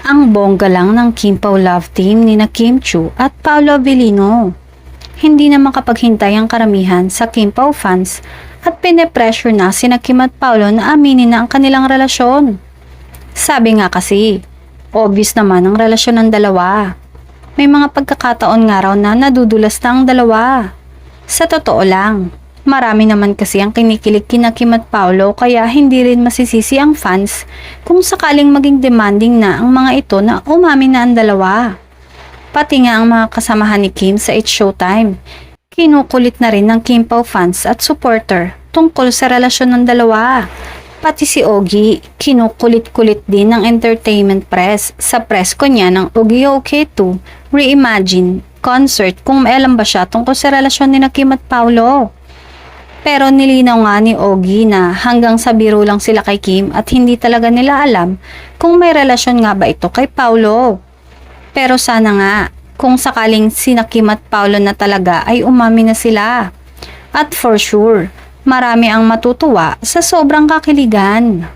Ang bongga lang ng Kim Pao love team ni na Kim Chiu at Paolo Avellino. Hindi na makapaghintay ang karamihan sa Kim Pao fans at pine-pressure na sina Kim at Paolo na aminin na ang kanilang relasyon. Sabi nga kasi, obvious naman ang relasyon ng dalawa. May mga pagkakataon nga raw na nadudulas na ang dalawa. Sa totoo lang, marami naman kasi ang kinikilig kina Kim at Paolo kaya hindi rin masisisi ang fans kung sakaling maging demanding na ang mga ito na umamin na ang dalawa. Pati nga ang mga kasamahan ni Kim sa It's Showtime, kinukulit na rin ng Kim Pao fans at supporter tungkol sa relasyon ng dalawa. Pati si Ogie, kinukulit-kulit din ng entertainment press sa press ko niya ng Ogie OK2 Reimagine concert kung may alam ba siya tungkol sa relasyon ni na Kim at Paolo. Pero nilinaw nga ni Ogie na hanggang sa biro lang sila kay Kim at hindi talaga nila alam kung may relasyon nga ba ito kay Paolo. Pero sana nga, kung sakaling sina Kim at Paolo na talaga ay umamin na sila. At for sure, marami ang matutuwa sa sobrang kakiligan.